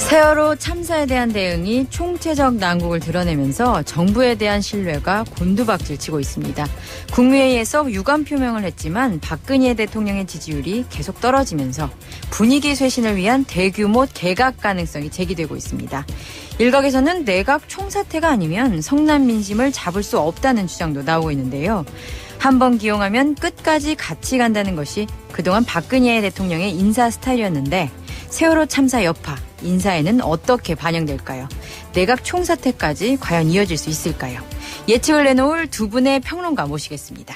세월호 참사에 대한 대응이 총체적 난국을 드러내면서 정부에 대한 신뢰가 곤두박질치고 있습니다. 국무회의에서 유감 표명을 했지만 박근혜 대통령의 지지율이 계속 떨어지면서 분위기 쇄신을 위한 대규모 개각 가능성이 제기되고 있습니다. 일각에서는 내각 총사퇴가 아니면 성남 민심을 잡을 수 없다는 주장도 나오고 있는데요. 한번 기용하면 끝까지 같이 간다는 것이 그동안 박근혜 대통령의 인사 스타일이었는데 세월호 참사 여파, 인사에는 어떻게 반영될까요? 내각 총사퇴까지 과연 이어질 수 있을까요? 예측을 내놓을 두 분의 평론가 모시겠습니다.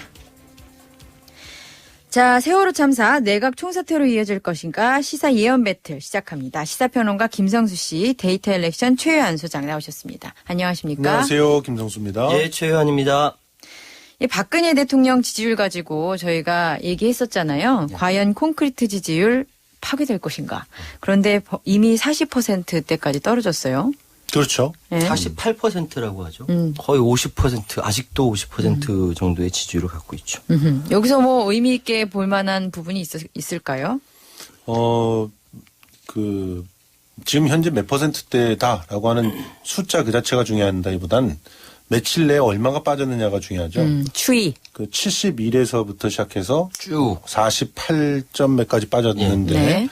자, 세월호 참사 내각 총사퇴로 이어질 것인가 시사 예언 배틀 시작합니다. 시사평론가 김성수 씨, 데이터 엘렉션 최효한 소장 나오셨습니다. 안녕하십니까? 안녕하세요. 김성수입니다. 예, 최효한입니다. 박근혜 대통령 지지율 가지고 저희가 얘기했었잖아요. 네. 과연 콘크리트 지지율 파괴될 것인가. 그런데 이미 40%대까지 떨어졌어요. 그렇죠. 네. 48%라고 하죠. 거의 50%, 아직도 50% 정도의 지지율을 갖고 있죠. 여기서 뭐 의미 있게 볼 만한 부분이 있을까요? 지금 현재 몇 %대다라고 하는 숫자 그 자체가 중요한다기보단 며칠 내에 얼마가 빠졌느냐가 중요하죠. 추이. 그 71에서부터 시작해서 쭉 48점 몇 가지 빠졌는데, 네.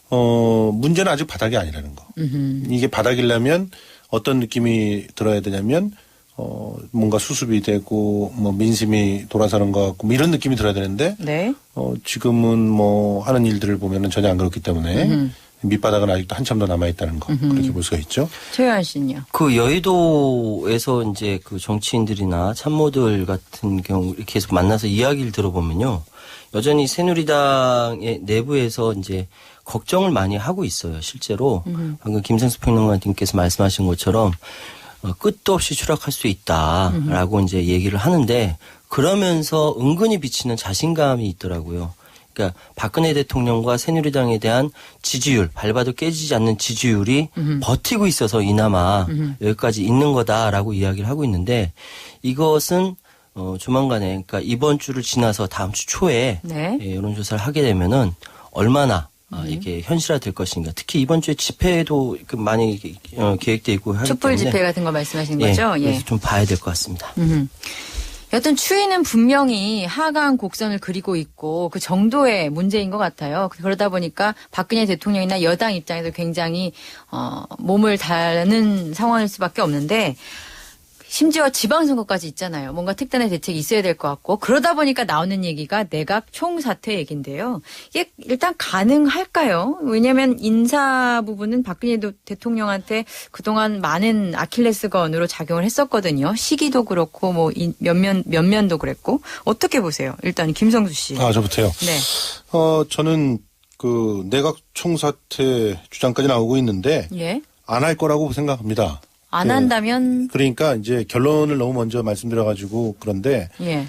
문제는 아직 바닥이 아니라는 거. 이게 바닥이려면 어떤 느낌이 들어야 되냐면, 뭔가 수습이 되고, 뭐 민심이 돌아서는 것 같고, 뭐 이런 느낌이 들어야 되는데, 네. 지금은 뭐 하는 일들을 보면은 전혀 안 그렇기 때문에, 밑바닥은 아직도 한참 더 남아있다는 거. 그렇게 볼 수가 있죠. 최효한 씨는요? 그 여의도에서 이제 그 정치인들이나 참모들 같은 경우 이렇게 계속 만나서 이야기를 들어보면요. 여전히 새누리당의 내부에서 이제 걱정을 많이 하고 있어요. 실제로. 방금 김성수 평론가님께서 말씀하신 것처럼 끝도 없이 추락할 수 있다라고 이제 얘기를 하는데 그러면서 은근히 비치는 자신감이 있더라고요. 그러니까 박근혜 대통령과 새누리당에 대한 지지율, 밟아도 깨지지 않는 지지율이 버티고 있어서 이나마 여기까지 있는 거다라고 이야기를 하고 있는데 이것은 조만간에 그러니까 이번 주를 지나서 다음 주 초에 네. 여론조사를 하게 되면은 얼마나 이게 현실화될 것인가. 특히 이번 주에 집회도 많이 계획돼 있고 하기 촛불 때문에 집회 같은 거 말씀하시는 거죠? 그래서 좀 봐야 될 것 같습니다. 여튼 추이는 분명히 하강 곡선을 그리고 있고 그 정도의 문제인 것 같아요. 그러다 보니까 박근혜 대통령이나 여당 입장에서 굉장히 몸을 다는 상황일 수밖에 없는데 심지어 지방선거까지 있잖아요. 뭔가 특단의 대책이 있어야 될 것 같고 그러다 보니까 나오는 얘기가 내각 총사퇴 얘기인데요. 이게 일단 가능할까요? 왜냐하면 인사 부분은 박근혜 대통령한테 그동안 많은 아킬레스건으로 작용을 했었거든요. 시기도 그렇고 뭐 면면도 그랬고 어떻게 보세요? 일단 김성수 씨. 저부터요. 네. 저는 그 내각 총사퇴 주장까지 나오고 있는데 예. 안 할 거라고 생각합니다. 안 한다면 그러니까 이제 결론을 너무 먼저 말씀드려가지고 그런데 예.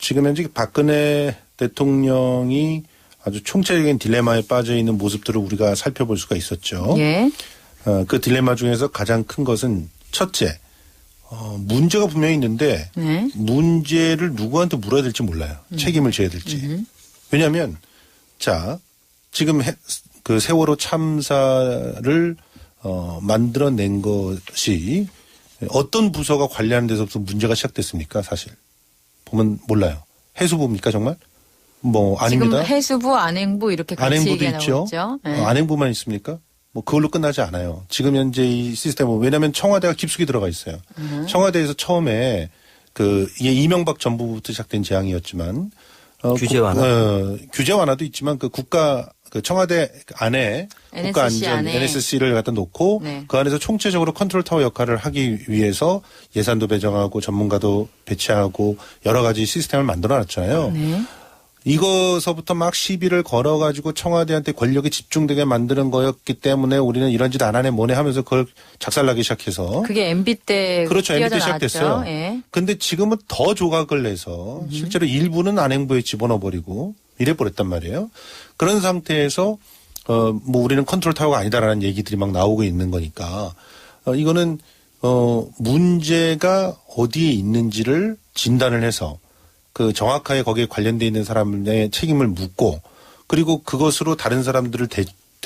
지금 현재 박근혜 대통령이 아주 총체적인 딜레마에 빠져 있는 모습들을 우리가 살펴볼 수가 있었죠. 예. 그 딜레마 중에서 가장 큰 것은 첫째, 문제가 분명히 있는데 네. 문제를 누구한테 물어야 될지 몰라요. 책임을 져야 될지. 왜냐하면 자 지금 그 세월호 참사를 만들어낸 것이 어떤 부서가 관리하는 데서부터 문제가 시작됐습니까? 사실 보면 몰라요. 해수부입니까 정말? 뭐 아닙니다. 지금 해수부, 안행부 이렇게 같이 안행부도 얘기가 있죠. 나오고 있죠. 네. 안행부만 있습니까? 뭐 그걸로 끝나지 않아요. 지금 현재 이 시스템은 왜냐하면 청와대가 깊숙이 들어가 있어요. 청와대에서 처음에 이게 이명박 정부부터 시작된 재앙이었지만 규제 완화. 규제 완화도 있지만 그 청와대 안에 NSC 국가안전 안에. NSC를 갖다 놓고 네. 그 안에서 총체적으로 컨트롤 타워 역할을 하기 위해서 예산도 배정하고 전문가도 배치하고 여러 가지 시스템을 만들어놨잖아요. 네. 이거서부터 막 시비를 걸어가지고 청와대한테 권력이 집중되게 만드는 거였기 때문에 우리는 이런 짓 안 하네 뭐네 하면서 그걸 작살나기 시작해서 그게 MB 때 그렇죠. MB 때 뛰어나왔죠. 시작됐어요. 예. 근데 지금은 더 조각을 내서 실제로 일부는 안행부에 집어넣어버리고 이래버렸단 말이에요. 그런 상태에서 뭐 우리는 컨트롤 타워가 아니다라는 얘기들이 막 나오고 있는 거니까 이거는 문제가 어디에 있는지를 진단을 해서 그 정확하게 거기에 관련돼 있는 사람의 책임을 묻고 그리고 그것으로 다른 사람들을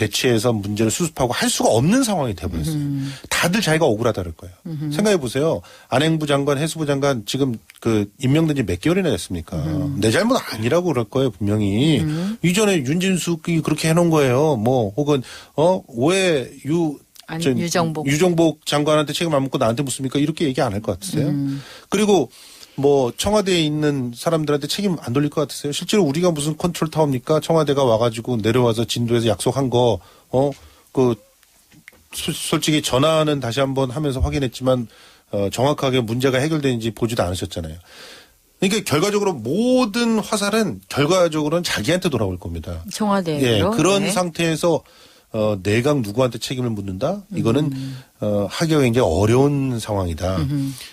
대치해서 문제를 수습하고 할 수가 없는 상황이 돼버렸어요. 다들 자기가 억울하다 그럴 거예요. 생각해 보세요. 안행부 장관, 해수부 장관 지금 그 임명된 지 몇 개월이나 됐습니까? 내 잘못 아니라고 그럴 거예요, 분명히. 이전에 윤진숙이 그렇게 해놓은 거예요. 뭐 혹은 왜 유정복 장관한테 책임 안 묻고 나한테 묻습니까? 이렇게 얘기 안 할 것 같으세요? 그리고 뭐 청와대에 있는 사람들한테 책임 안 돌릴 것 같으세요? 실제로 우리가 무슨 컨트롤 타워입니까? 청와대가 와가지고 내려와서 진도에서 약속한 거 솔직히 전화는 다시 한번 하면서 확인했지만 정확하게 문제가 해결되는지 보지도 않으셨잖아요. 그러니까 결과적으로 모든 화살은 결과적으로는 자기한테 돌아올 겁니다. 청와대로. 예, 그런 네. 상태에서 내각 누구한테 책임을 묻는다? 이거는 하기가 굉장히 어려운 상황이다.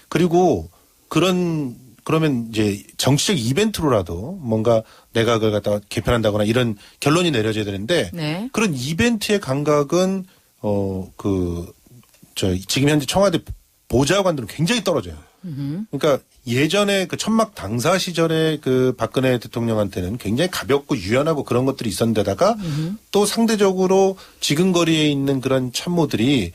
그리고 그러면 이제 정치적 이벤트로라도 뭔가 내각을 갖다가 개편한다거나 이런 결론이 내려져야 되는데 네. 그런 이벤트의 감각은 지금 현재 청와대 보좌관들은 굉장히 떨어져요. 그러니까 예전에 그 천막 당사 시절에 그 박근혜 대통령한테는 굉장히 가볍고 유연하고 그런 것들이 있었는데다가 또 상대적으로 지근거리에 있는 그런 참모들이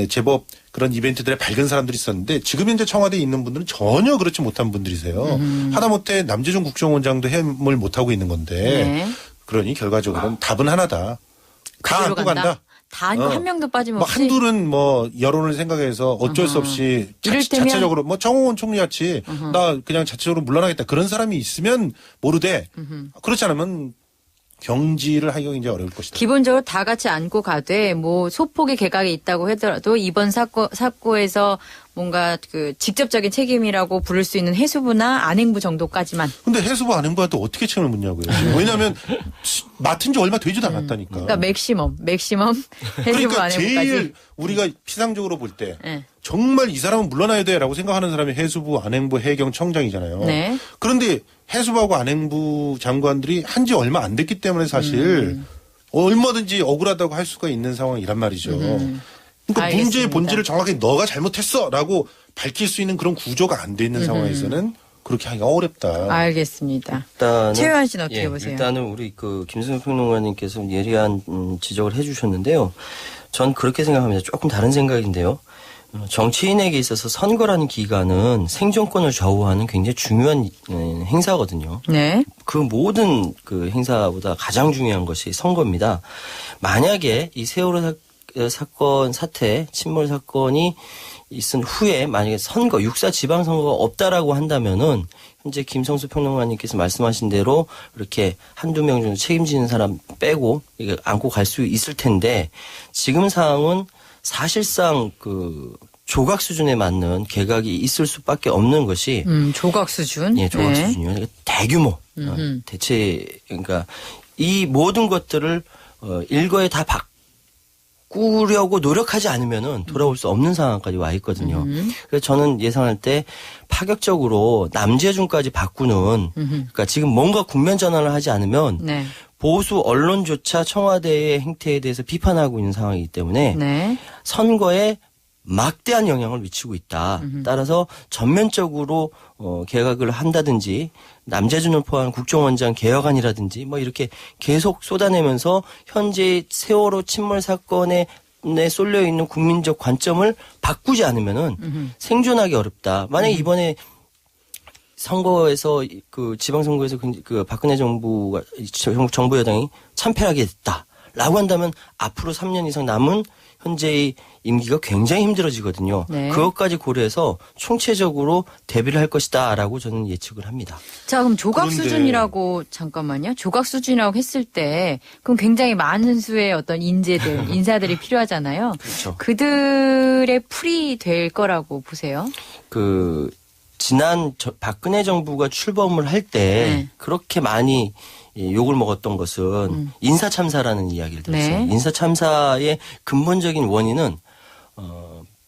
제법 그런 이벤트들에 밝은 사람들이 있었는데 지금 현재 청와대에 있는 분들은 전혀 그렇지 못한 분들이세요. 하다못해 남재준 국정원장도 해임을 못하고 있는 건데 네. 그러니 결과적으로는 답은 하나다. 다 그대로 안고 간다. 다 안고 한 명도 빠짐없이. 뭐 한둘은 뭐 여론을 생각해서 어쩔 수 없이 이를테면 자체적으로 뭐 정홍원 총리같이 나 그냥 자체적으로 물러나겠다 그런 사람이 있으면 모르되 그렇지 않으면 경지를 하기가 굉장히 어려울 것이다. 기본적으로 다 같이 안고 가되 뭐 소폭의 개각이 있다고 하더라도 이번 사고에서 뭔가 그 직접적인 책임이라고 부를 수 있는 해수부나 안행부 정도까지만. 근데 해수부 안행부한테 어떻게 책임을 묻냐고요. 왜냐하면 맡은 지 얼마 되지도 않았다니까. 그러니까 맥시멈 해수부 그러니까 안행부까지. 제일 우리가 피상적으로 볼 때 네. 정말 이 사람은 물러나야 돼라고 생각하는 사람이 해수부, 안행부, 해경청장이잖아요. 네. 그런데 해수부하고 안행부 장관들이 한 지 얼마 안 됐기 때문에 사실 얼마든지 억울하다고 할 수가 있는 상황이란 말이죠. 그러니까 알겠습니다. 문제의 본질을 정확히 너가 잘못했어라고 밝힐 수 있는 그런 구조가 안 돼 있는 상황에서는 그렇게 하기가 어렵다. 알겠습니다. 일단은 최유한 씨는 어떻게 보세요? 일단은 우리 그 김승현 평론가님께서 예리한 지적을 해주셨는데요. 전 그렇게 생각합니다. 조금 다른 생각인데요. 정치인에게 있어서 선거라는 기간은 생존권을 좌우하는 굉장히 중요한 행사거든요. 네. 그 모든 그 행사보다 가장 중요한 것이 선거입니다. 만약에 이 세월호 사건 사태, 침몰 사건이 있은 후에 만약에 선거, 6.4 지방선거가 없다라고 한다면은 현재 김성수 평론가님께서 말씀하신 대로 이렇게 한두 명 정도 책임지는 사람 빼고 이게 안고 갈 수 있을 텐데 지금 상황은 사실상 그 조각 수준에 맞는 개각이 있을 수밖에 없는 것이 조각 수준. 예, 조각 네. 수준이요. 그러니까 대규모 대체 그러니까 이 모든 것들을 일거에 다 바꾸려고 노력하지 않으면은 돌아올 수 없는 상황까지 와 있거든요. 그래서 저는 예상할 때 파격적으로 남재준까지 바꾸는 그러니까 지금 뭔가 국면 전환을 하지 않으면 네. 보수 언론조차 청와대의 행태에 대해서 비판하고 있는 상황이기 때문에 네. 선거에 막대한 영향을 미치고 있다. 따라서 전면적으로 개각을 한다든지 남재준을 포함한 국정원장 개혁안이라든지 뭐 이렇게 계속 쏟아내면서 현재 세월호 침몰 사건에 쏠려 있는 국민적 관점을 바꾸지 않으면은 생존하기 어렵다. 만약에 이번에 선거에서 그 지방선거에서 그 박근혜 정부 여당이 참패하게 됐다라고 한다면 앞으로 3년 이상 남은 현재의 임기가 굉장히 힘들어지거든요. 네. 그것까지 고려해서 총체적으로 대비를 할 것이다라고 저는 예측을 합니다. 자, 그럼 조각 그런데- 수준이라고 잠깐만요. 조각 수준이라고 했을 때 그럼 굉장히 많은 수의 어떤 인사들이 필요하잖아요. 그렇죠. 그들의 풀이 될 거라고 보세요. 그 지난 박근혜 정부가 출범을 할 때 네. 그렇게 많이 욕을 먹었던 것은 인사참사라는 이야기를 들었어요. 네. 인사참사의 근본적인 원인은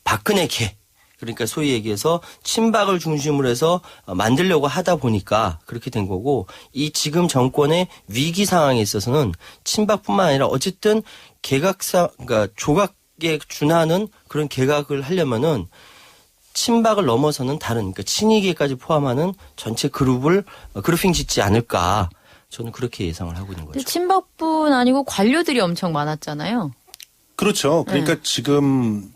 박근혜 개 그러니까 소위 얘기해서 친박을 중심으로 해서 만들려고 하다 보니까 그렇게 된 거고 이 지금 정권의 위기 상황에 있어서는 친박뿐만 아니라 어쨌든 그러니까 조각에 준하는 그런 개각을 하려면은 친박을 넘어서는 다른 그러니까 친이계까지 포함하는 전체 그룹을 그룹핑 짓지 않을까 저는 그렇게 예상을 하고 있는 거죠. 친박뿐 아니고 관료들이 엄청 많았잖아요. 그렇죠. 그러니까 지금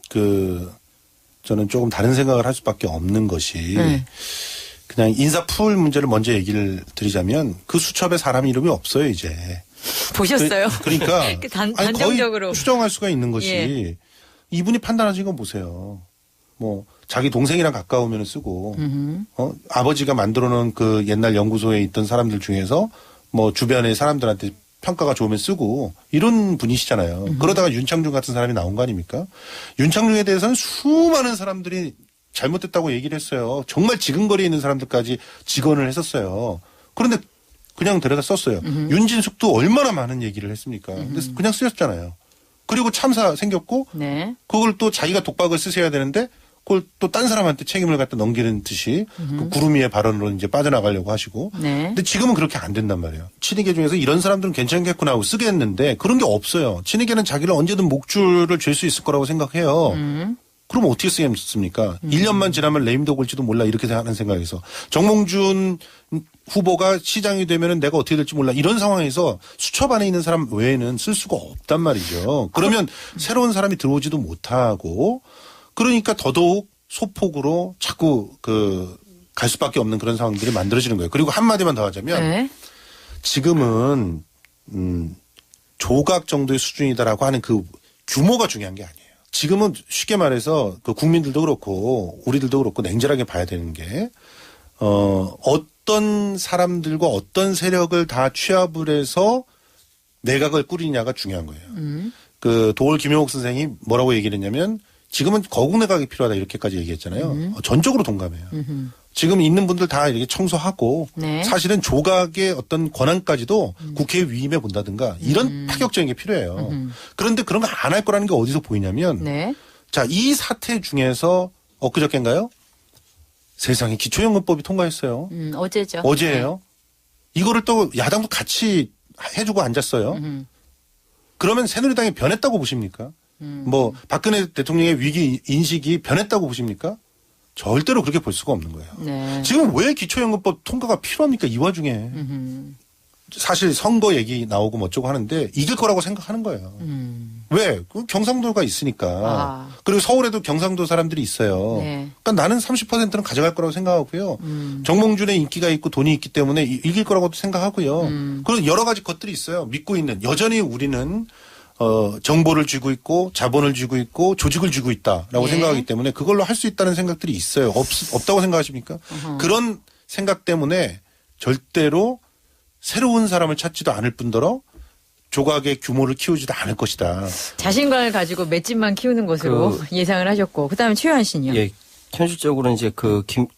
저는 조금 다른 생각을 할 수밖에 없는 것이 그냥 인사풀 문제를 먼저 얘기를 드리자면 그 수첩에 사람 이름이 없어요, 이제. 보셨어요? 그러니까 단정적으로 거의 추정할 수가 있는 것이 예. 이분이 판단하신 건 보세요. 뭐 자기 동생이랑 가까우면 쓰고 아버지가 만들어놓은 그 옛날 연구소에 있던 사람들 중에서 뭐 주변의 사람들한테 평가가 좋으면 쓰고 이런 분이시잖아요. 그러다가 윤창중 같은 사람이 나온 거 아닙니까? 윤창중에 대해서는 수많은 사람들이 잘못됐다고 얘기를 했어요. 정말 지근거리에 있는 사람들까지 직언을 했었어요. 그런데 그냥 데려다 썼어요. 윤진숙도 얼마나 많은 얘기를 했습니까? 근데 그냥 쓰였잖아요. 그리고 참사 생겼고 네. 그걸 또 자기가 독박을 쓰셔야 되는데 그걸 또 딴 사람한테 책임을 갖다 넘기는 듯이 그 구루미의 발언으로 이제 빠져나가려고 하시고. 네. 근데 지금은 그렇게 안 된단 말이에요. 친이계 중에서 이런 사람들은 괜찮겠구나 하고 쓰겠는데 그런 게 없어요. 친이계는 자기를 언제든 목줄을 쥘 수 있을 거라고 생각해요. 그럼 어떻게 쓰겠습니까? 1년만 지나면 레임덕 올지도 몰라 이렇게 하는 생각에서. 정몽준 후보가 시장이 되면은 내가 어떻게 될지 몰라 이런 상황에서 수첩 안에 있는 사람 외에는 쓸 수가 없단 말이죠. 그러면 새로운 사람이 들어오지도 못하고 그러니까 더더욱 소폭으로 자꾸 갈 수밖에 없는 그런 상황들이 만들어지는 거예요. 그리고 한마디만 더 하자면 네. 지금은 조각 정도의 수준이다라고 하는 그 규모가 중요한 게 아니에요. 지금은 쉽게 말해서 그 국민들도 그렇고 우리들도 그렇고 냉철하게 봐야 되는 게 어떤 사람들과 어떤 세력을 다 취합을 해서 내각을 꾸리냐가 중요한 거예요. 그 도올 김용옥 선생이 뭐라고 얘기를 했냐면 지금은 거국내각이 필요하다 이렇게까지 얘기했잖아요. 전적으로 동감해요. 지금 있는 분들 다 이렇게 청소하고 네. 사실은 조각의 어떤 권한까지도 국회에 위임해 본다든가 이런 파격적인 게 필요해요. 그런데 그런 거 안 할 거라는 게 어디서 보이냐면 네. 자, 이 사태 중에서 엊그저께인가요? 세상에 기초연금법이 통과했어요. 어제죠. 어제예요. 이거를 또 야당도 같이 해주고 앉았어요. 그러면 새누리당이 변했다고 보십니까? 뭐 박근혜 대통령의 위기 인식이 변했다고 보십니까? 절대로 그렇게 볼 수가 없는 거예요. 네. 지금 왜 기초연금법 통과가 필요합니까? 이 와중에. 사실 선거 얘기 나오고 뭐 어쩌고 하는데 이길 거라고 생각하는 거예요. 왜? 그 경상도가 있으니까. 아. 그리고 서울에도 경상도 사람들이 있어요. 네. 그러니까 나는 30%는 가져갈 거라고 생각하고요. 정몽준의 인기가 있고 돈이 있기 때문에 이길 거라고도 생각하고요. 그리고 여러 가지 것들이 있어요. 믿고 있는. 여전히 우리는 정보를 쥐고 있고 자본을 쥐고 있고 조직을 쥐고 있다라고 예. 생각하기 때문에 그걸로 할 수 있다는 생각들이 있어요. 없다고 생각하십니까? 그런 생각 때문에 절대로 새로운 사람을 찾지도 않을 뿐더러 조각의 규모를 키우지도 않을 것이다. 자신감을 가지고 맷집만 키우는 것으로 예상을 하셨고 그다음에 최유한 씨는요. 예. 현실적으로 이제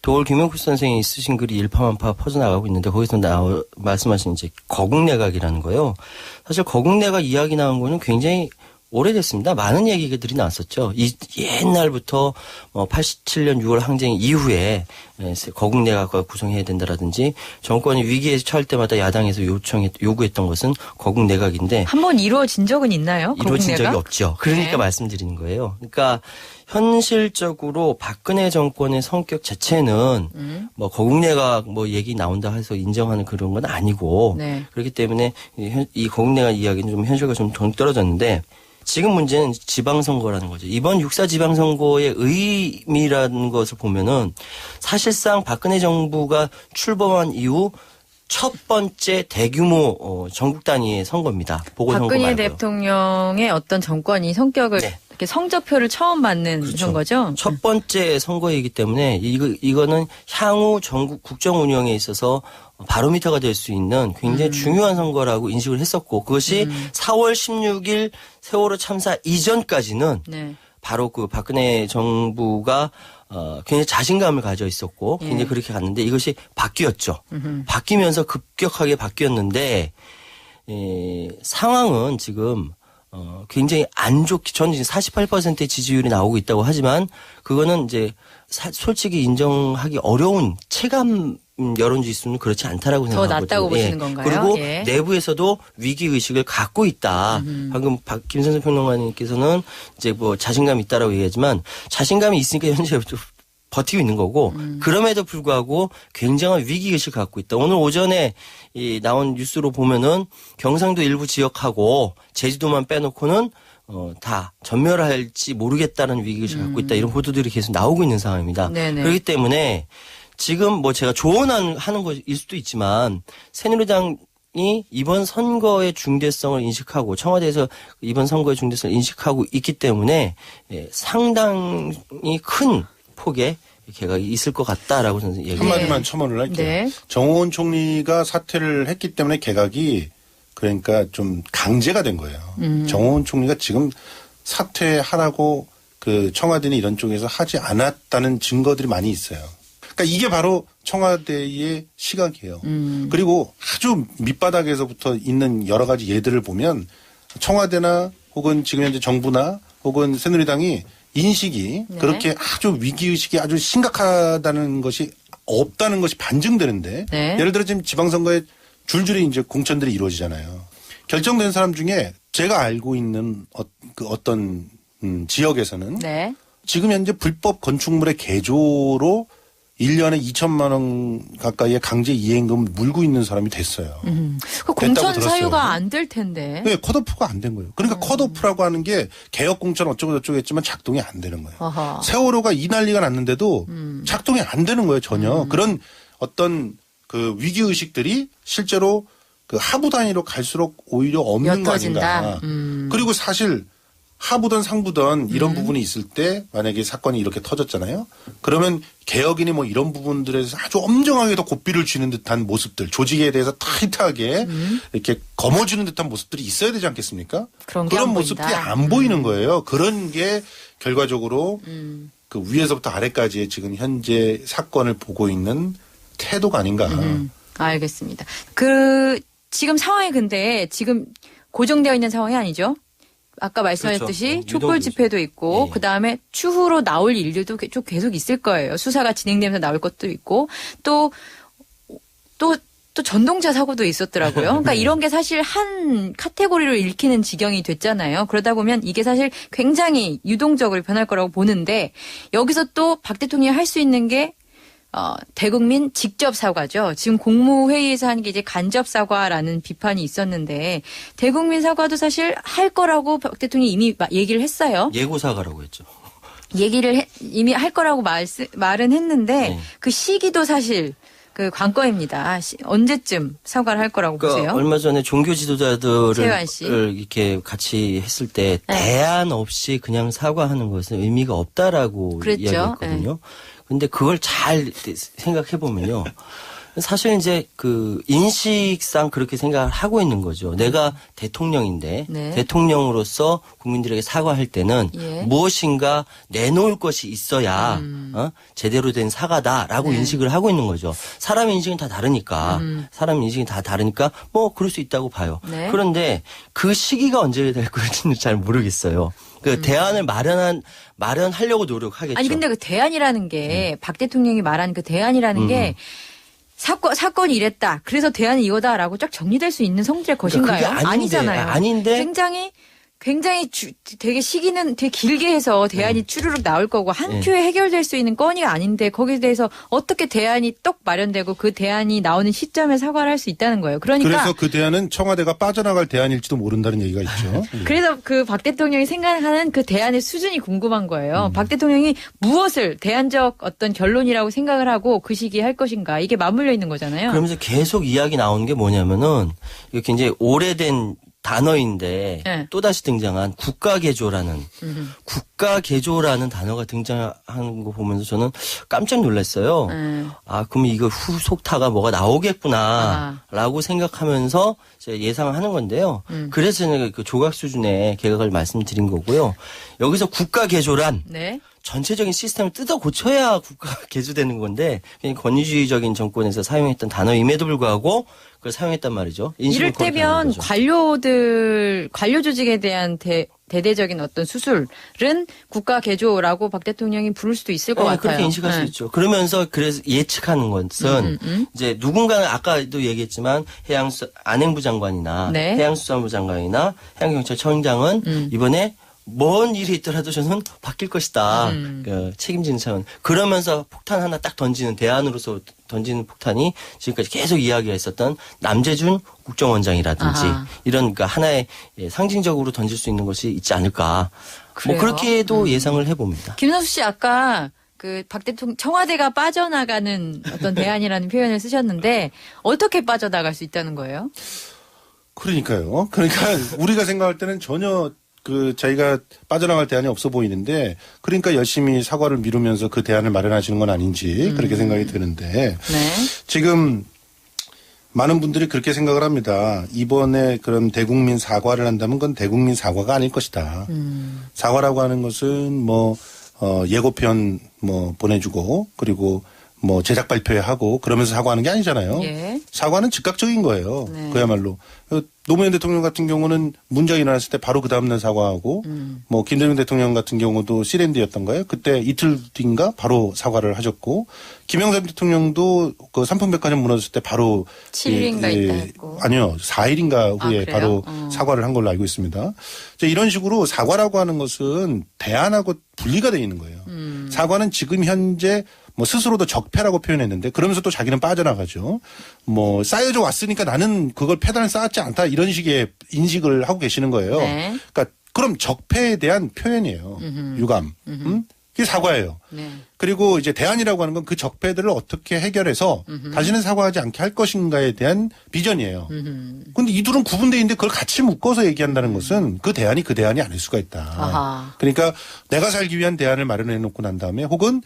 도올 김용국 선생이 쓰신 글이 일파만파 퍼져나가고 있는데 거기서 말씀하신 이제 거국내각이라는 거요. 사실 거국내각 이야기 나온 거는 굉장히 오래됐습니다. 많은 얘기들이 나왔었죠. 옛날부터 87년 6월 항쟁 이후에 거국내각과 구성해야 된다라든지 정권이 위기에 처할 때마다 야당에서 요구했던 것은 거국내각인데 한번 이루어진 적은 있나요? 이루어진 거국내각? 적이 없죠. 그러니까 네. 말씀드리는 거예요. 그러니까 현실적으로 박근혜 정권의 성격 자체는 뭐 거국내각 뭐 얘기 나온다 해서 인정하는 그런 건 아니고 네. 그렇기 때문에 이 거국내각 이야기는 좀 현실과 좀 떨어졌는데 지금 문제는 지방선거라는 거죠. 이번 6.4 지방선거의 의미라는 것을 보면은 사실상 박근혜 정부가 출범한 이후 첫 번째 대규모 전국 단위의 선거입니다. 보궐선거 박근혜 말고요. 대통령의 어떤 정권이 성격을 네. 이렇게 성적표를 처음 맞는 그렇죠. 선거죠. 첫 번째 선거이기 때문에 이거는 향후 전국 국정 운영에 있어서 바로미터가 될 수 있는 굉장히 중요한 선거라고 인식을 했었고 그것이 4월 16일 세월호 참사 이전까지는 네. 바로 그 박근혜 정부가 굉장히 자신감을 가져 있었고 굉장히 예. 그렇게 갔는데 이것이 바뀌었죠. 바뀌면서 급격하게 바뀌었는데 상황은 지금 굉장히 안 좋게 저는 이제 48%의 지지율이 나오고 있다고 하지만 그거는 이제 솔직히 인정하기 어려운 체감 여론 지수는 그렇지 않다라고 더 생각하거든요. 낮다고 보시는 건가요? 그리고 예. 내부에서도 위기 의식을 갖고 있다. 방금 김선생 평론가님께서는 이제 뭐 자신감이 있다라고 얘기하지만 자신감이 있으니까 현재 버티고 있는 거고 그럼에도 불구하고 굉장한 위기의식을 갖고 있다. 오늘 오전에 나온 뉴스로 보면은 경상도 일부 지역하고 제주도만 빼놓고는 다 전멸할지 모르겠다는 위기의식을 갖고 있다. 이런 보도들이 계속 나오고 있는 상황입니다. 네네. 그렇기 때문에 지금 뭐 제가 조언하는 것일 수도 있지만 새누리당이 이번 선거의 중대성을 인식하고 청와대에서 이번 선거의 중대성을 인식하고 있기 때문에 상당히 큰 폭의 개각이 있을 것 같다라고 저는 얘기합니다. 한마디만 첨언을 할게요. 네. 정호원 총리가 사퇴를 했기 때문에 개각이 그러니까 좀 강제가 된 거예요. 정호원 총리가 지금 사퇴하라고 그 청와대는 이런 쪽에서 하지 않았다는 증거들이 많이 있어요. 그러니까 이게 바로 청와대의 시각이에요. 그리고 아주 밑바닥에서부터 있는 여러 가지 예들을 보면 청와대나 혹은 지금 현재 정부나 혹은 새누리당이 인식이 네. 그렇게 아주 위기의식이 아주 심각하다는 것이 없다는 것이 반증되는데 네. 예를 들어 지금 지방선거에 줄줄이 이제 공천들이 이루어지잖아요. 결정된 사람 중에 제가 알고 있는 어떤 지역에서는 네. 지금 현재 불법 건축물의 개조로 1년에 2천만 원 가까이의 강제 이행금을 물고 있는 사람이 됐어요. 그 공천 됐다고 사유가 들었어요. 안 될 텐데. 네, 컷오프가 안 된 거예요. 그러니까 컷오프라고 하는 게 개혁 공천 어쩌고 저쩌고 했지만 작동이 안 되는 거예요. 어허. 세월호가 이 난리가 났는데도 작동이 안 되는 거예요, 전혀. 그런 어떤 그 위기 의식들이 실제로 그 하부 단위로 갈수록 오히려 없는 거 옅어진다. 아닌가. 그리고 사실 하부든 상부든 이런 부분이 있을 때 만약에 사건이 이렇게 터졌잖아요. 그러면 개혁이니 뭐 이런 부분들에서 아주 엄정하게 더 고삐를 쥐는 듯한 모습들, 조직에 대해서 타이트하게 이렇게 거머쥐는 듯한 모습들이 있어야 되지 않겠습니까? 그런 게 안 모습들이 보인다. 안 보이는 거예요. 그런 게 결과적으로 그 위에서부터 아래까지의 지금 현재 사건을 보고 있는 태도가 아닌가. 알겠습니다. 지금 상황이 근데 지금 고정되어 있는 상황이 아니죠? 아까 말씀하셨듯이 그렇죠. 촛불 집회도 있고 예. 그다음에 추후로 나올 일들도 좀 계속 있을 거예요. 수사가 진행되면서 나올 것도 있고 또 전동차 사고도 있었더라고요. 그러니까 이런 게 사실 한 카테고리로 읽히는 지경이 됐잖아요. 그러다 보면 이게 사실 굉장히 유동적으로 변할 거라고 보는데 여기서 또 박 대통령이 할 수 있는 게 대국민 직접 사과죠. 지금 국무회의에서 하는 게 이제 간접 사과라는 비판이 있었는데 대국민 사과도 사실 할 거라고 박 대통령이 이미 얘기를 했어요. 예고 사과라고 했죠. 이미 할 거라고 말은 했는데 네. 그 시기도 사실 그 관건입니다. 언제쯤 사과를 할 거라고 그러니까 보세요? 얼마 전에 종교 최요한 씨. 지도자들을 이렇게 같이 했을 때 네. 대안 없이 그냥 사과하는 것은 의미가 없다라고 그랬죠. 이야기했거든요. 근데 그걸 잘 생각해 보면요. 사실 이제 그 인식상 그렇게 생각을 하고 있는 거죠. 내가 대통령인데 네. 대통령으로서 국민들에게 사과할 때는 예. 무엇인가 내놓을 것이 있어야 제대로 된 사과다라고 네. 인식을 하고 있는 거죠. 사람 인식은 다 다르니까 사람 인식이 다 다르니까 뭐 그럴 수 있다고 봐요. 네. 그런데 그 시기가 언제 될 건지는 잘 모르겠어요. 그 대안을 마련하려고 노력하겠죠. 아니 근데 그 대안이라는 게 박 대통령이 말한 그 대안이라는 게 사건이 이랬다. 그래서 대안이 이거다라고 쫙 정리될 수 있는 성질의 것인가요? 그러니까 그게 아니잖아요. 아닌데 굉장히 되게 시기는 되게 길게 해서 대안이 추르륵 나올 거고 한 표에 해결될 수 있는 건이 아닌데 거기에 대해서 어떻게 대안이 떡 마련되고 그 대안이 나오는 시점에 사과를 할 수 있다는 거예요. 그러니까 그래서 그 대안은 청와대가 빠져나갈 대안일지도 모른다는 얘기가 있죠. 그래서 그 박 대통령이 생각하는 그 대안의 수준이 궁금한 거예요. 박 대통령이 무엇을 대안적 어떤 결론이라고 생각을 하고 그 시기에 할 것인가 이게 맞물려 있는 거잖아요. 그러면서 계속 이야기 나오는 게 뭐냐면은 이게 굉장히 오래된 단어인데 네. 또다시 등장한 국가개조라는 단어가 등장하는 거 보면서 저는 깜짝 놀랐어요. 아, 그럼 이거 후속타가 뭐가 나오겠구나라고 생각하면서 제가 예상을 하는 건데요. 그래서 저는 그 조각 수준의 개각을 말씀드린 거고요. 여기서 국가개조란 네. 전체적인 시스템을 뜯어 고쳐야 국가가 개조되는 건데 그냥 권위주의적인 정권에서 사용했던 단어임에도 불구하고 그걸 사용했단 말이죠. 이를테면 관료 조직에 대한 대대적인 어떤 수술은 국가 개조라고 박 대통령이 부를 수도 있을 것 같아요. 그렇게 인식할 수 있죠. 그러면서 그래서 예측하는 것은 이제 누군가는 아까도 얘기했지만 안행부 장관이나 네. 해양수산부 장관이나 해양경찰청장은 이번에 뭔 일이 있더라도 저는 바뀔 것이다. 그 책임지는 차원. 그러면서 폭탄 하나 딱 던지는 대안으로서 던지는 폭탄이 지금까지 계속 이야기가 있었던 남재준 국정원장이라든지 아하. 이런 그러니까 하나의 상징적으로 던질 수 있는 것이 있지 않을까. 그래요? 뭐 그렇게도 예상을 해봅니다. 김선수 씨 아까 그 박 대통령 청와대가 빠져나가는 어떤 대안이라는 표현을 쓰셨는데 어떻게 빠져나갈 수 있다는 거예요? 그러니까요. 그러니까 우리가 생각할 때는 전혀 그 자기가 빠져나갈 대안이 없어 보이는데 그러니까 열심히 사과를 미루면서 그 대안을 마련하시는 건 아닌지 그렇게 생각이 드는데 네. 지금 많은 분들이 그렇게 생각을 합니다. 이번에 그런 대국민 사과를 한다면 그건 대국민 사과가 아닐 것이다. 사과라고 하는 것은 뭐 예고편 뭐 보내주고 그리고 뭐 제작 발표하고 그러면서 사과하는 게 아니잖아요. 예. 사과는 즉각적인 거예요. 네. 그야말로. 노무현 대통령 같은 경우는 문제가 일어났을 때 바로 그 다음날 사과하고 뭐 김대중 대통령 같은 경우도 시랜드였던가요? 그때 이틀 뒤인가 바로 사과를 하셨고 김영삼 대통령도 그 삼풍백화점 무너졌을 때 바로 7일인가 있다 했고. 아니요. 4일인가 후에 그래요? 바로 사과를 한 걸로 알고 있습니다. 이런 식으로 사과라고 하는 것은 대안하고 분리가 되어 있는 거예요. 사과는 지금 현재 뭐 스스로도 적폐라고 표현했는데 그러면서 또 자기는 빠져나가죠. 뭐 쌓여져 왔으니까 나는 그걸 폐단을 쌓았지 않다 이런 식의 인식을 하고 계시는 거예요. 네. 그러니까 그럼 적폐에 대한 표현이에요. 유감. 그게 사과예요. 네. 그리고 이제 대안이라고 하는 건 그 적폐들을 어떻게 해결해서 다시는 사과하지 않게 할 것인가에 대한 비전이에요. 근데 이 둘은 구분되어 있는데 그걸 같이 묶어서 얘기한다는 것은 그 대안이 아닐 수가 있다. 아하. 그러니까 내가 살기 위한 대안을 마련해 놓고 난 다음에 혹은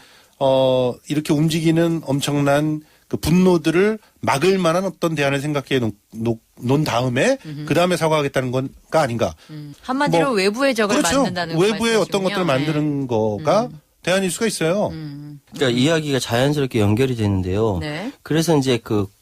이렇게 움직이는 엄청난 그 분노들을 막을 만한 어떤 대안을 생각해 놓은 다음에 그 다음에 사과하겠다는 건가 아닌가. 한마디로 뭐, 외부의 적을 그렇죠. 만든다는 외부의 말씀이시군요. 어떤 것들을 만드는 거가 대안일 수가 있어요. 그러니까 이야기가 자연스럽게 연결이 되는데요. 네. 그래서 이제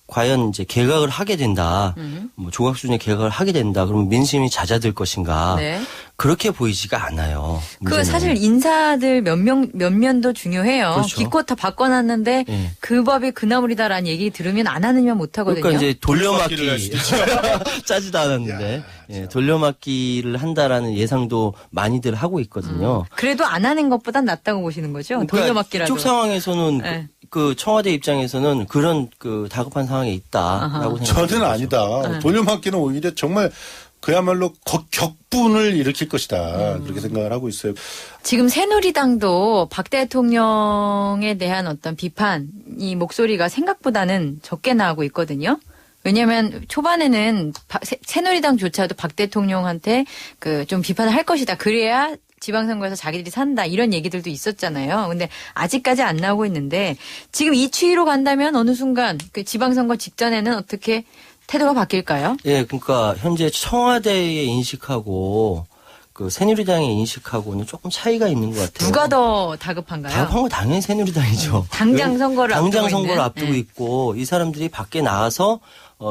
과연 이제 개각을 하게 된다. 뭐 조각 수준의 개각을 하게 된다. 그러면 민심이 잦아들 것인가. 네. 그렇게 보이지가 않아요. 그 문제는. 사실 인사들 면면도 중요해요. 그렇죠. 기껏 다 바꿔놨는데 예. 그 법이 그 나물이다라는 얘기 들으면 안 하느면 못 하거든요. 그러니까 이제 돌려막기를 할 돌려막기 수도 짜지도 않았는데 예, 돌려막기를 한다라는 예상도 많이들 하고 있거든요. 그래도 안 하는 것보단 낫다고 보시는 거죠. 그러니까 돌려막기라도. 이쪽 상황에서는 네. 그 청와대 입장에서는 그런 그 다급한 상황에 있다라고 생각합니다. 저는 아니다. 돌려막기는 오히려 정말 그야말로 격분을 일으킬 것이다. 그렇게 생각을 하고 있어요. 지금 새누리당도 박 대통령에 대한 어떤 비판이 목소리가 생각보다는 적게 나오고 있거든요. 왜냐하면 초반에는 새누리당조차도 박 대통령한테 그 좀 비판을 할 것이다. 그래야 지방선거에서 자기들이 산다. 이런 얘기들도 있었잖아요. 근데 아직까지 안 나오고 있는데 지금 이 추이로 간다면 어느 순간 그 지방선거 직전에는 어떻게 태도가 바뀔까요? 예, 그러니까 현재 청와대의 인식하고 그 새누리당의 인식하고는 조금 차이가 있는 것 같아요. 누가 더 다급한가요? 다급한 건 당연히 새누리당이죠. 당장 선거를 당장 앞두고 선거를 있는? 앞두고 네. 있고 이 사람들이 밖에 나와서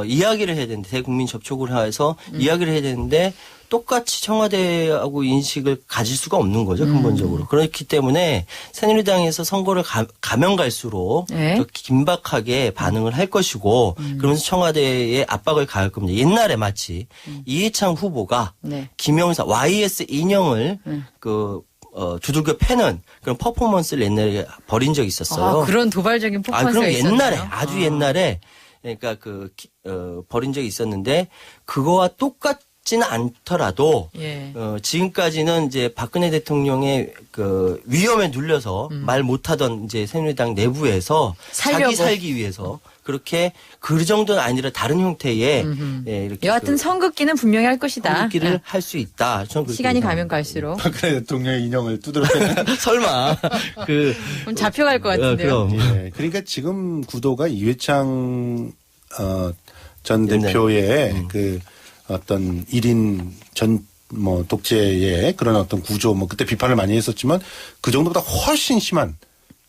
이야기를 해야 되는데 대국민 접촉을 해서 이야기를 해야 되는데 똑같이 청와대하고 인식을 가질 수가 없는 거죠, 근본적으로. 그렇기 때문에 새누리당에서 선거를 가면 갈수록 네. 더 긴박하게 반응을 할 것이고 그러면서 청와대에 압박을 가할 겁니다. 옛날에 마치 이해창 후보가 네. 김영사 YS 인형을 두들겨 패는 그런 퍼포먼스를 옛날에 벌인 적이 있었어요. 아, 그런 도발적인 퍼포먼스가 그럼 있었나요? 옛날에 아주 옛날에 그러니까 벌인 적이 있었는데 그거와 똑같지는 않더라도 예. 지금까지는 이제 박근혜 대통령의 그 위험에 눌려서 말 못하던 이제 새누리당 내부에서 살려고. 자기 살기 위해서 그렇게 그 정도는 아니라 다른 형태의 예, 이렇게 여하튼 선긋기는 분명히 할 것이다. 선긋기를 네. 할 수 있다. 저는 그렇게 시간이 가면 생각합니다. 갈수록 박근혜 대통령의 인형을 두드려 패는. 설마 그럼 잡혀갈 것 같은데요. 그럼 예. 그러니까 지금 구도가 이회창 전 옛날에. 대표의 그 어떤 1인 독재의 그런 어떤 구조 그때 비판을 많이 했었지만 그 정도보다 훨씬 심한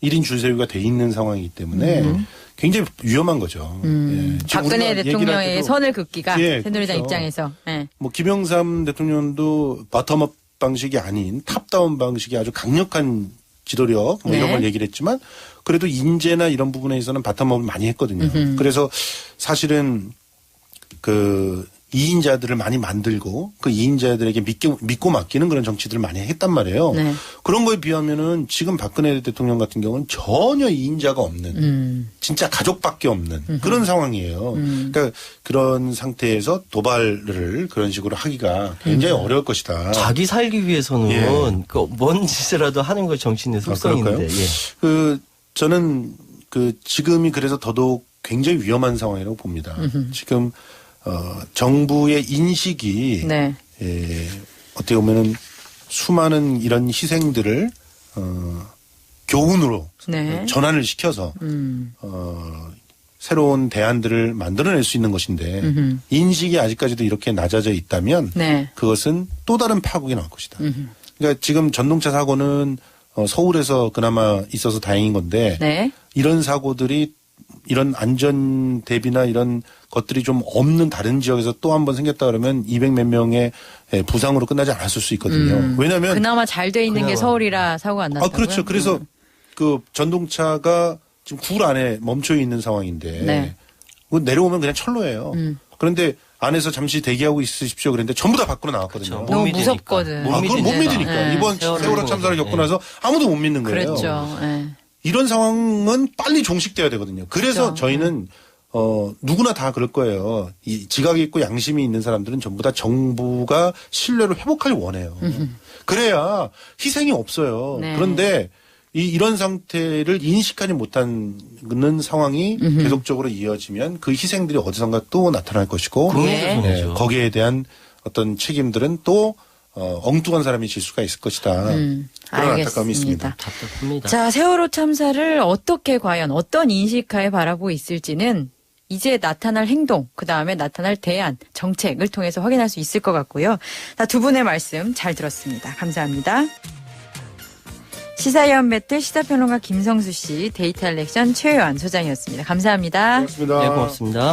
1인 줄세우기가 돼 있는 상황이기 때문에 굉장히 위험한 거죠. 예. 지금 박근혜 우리가 얘기를 할 대통령의 때도 선을 긋기가 예, 새누리당 그렇죠. 입장에서. 예. 김영삼 대통령도 바텀업 방식이 아닌 탑다운 방식이 아주 강력한 지도력 이런 네. 걸 얘기를 했지만 그래도 인재나 이런 부분에 있어서는 바텀업을 많이 했거든요. 그래서 사실은 그 이인자들을 많이 만들고 그 이인자들에게 믿고 맡기는 그런 정치들을 많이 했단 말이에요. 네. 그런 거에 비하면은 지금 박근혜 대통령 같은 경우는 전혀 이인자가 없는 진짜 가족밖에 없는 그런 상황이에요. 그러니까 그런 상태에서 도발을 그런 식으로 하기가 굉장히 어려울 것이다. 자기 살기 위해서는 예. 그 뭔 짓이라도 하는 거 정치인의 속성인데. 그럴까요? 예. 저는 지금이 그래서 더더욱 굉장히 위험한 상황이라고 봅니다. 지금 정부의 인식이 네. 어떻게 보면은 수많은 이런 희생들을 교훈으로 네. 전환을 시켜서 새로운 대안들을 만들어낼 수 있는 것인데 인식이 아직까지도 이렇게 낮아져 있다면 네. 그것은 또 다른 파국이 나올 것이다. 그러니까 지금 전동차 사고는 서울에서 그나마 있어서 다행인 건데 네. 이런 사고들이 이런 안전 대비나 이런 것들이 좀 없는 다른 지역에서 또 한 번 생겼다 그러면 200몇 명의 부상으로 끝나지 않았을 수 있거든요. 왜냐하면 그나마 잘 돼 있는 게 그나마. 서울이라 사고가 안 났다고요? 그렇죠. 그래서 그 전동차가 지금 굴 안에 멈춰 있는 상황인데 네. 내려오면 그냥 철로예요. 그런데 안에서 잠시 대기하고 있으십시오. 그랬는데 전부 다 밖으로 나왔거든요. 그렇죠. 너무 못 믿으니까. 무섭거든. 그걸 못 믿으니까. 네. 이번 세월호 세월호 참사를 겪고 예. 나서 아무도 못 믿는 거예요. 그랬죠. 네. 이런 상황은 빨리 종식돼야 되거든요. 그래서 그렇죠. 저희는 누구나 다 그럴 거예요. 이 지각이 있고 양심이 있는 사람들은 전부 다 정부가 신뢰를 회복하길 원해요. 그래야 희생이 없어요. 네. 그런데 이런 상태를 인식하지 못하는 상황이 계속적으로 이어지면 그 희생들이 어디선가 또 나타날 것이고 국민들 예. 손해죠. 거기에 대한 어떤 책임들은 또 엉뚱한 사람이 질 수가 있을 것이다. 그런 안타까움이 있습니다. 답답합니다. 자, 세월호 참사를 어떻게 과연 어떤 인식하에 바라보고 있을지는 이제 나타날 행동, 그 다음에 나타날 대안, 정책을 통해서 확인할 수 있을 것 같고요. 두 분의 말씀 잘 들었습니다. 감사합니다. 시사위원 배틀 시사평론가 김성수 씨, 데이터 렉션 최요한 소장이었습니다. 감사합니다. 고맙습니다. 네, 고맙습니다.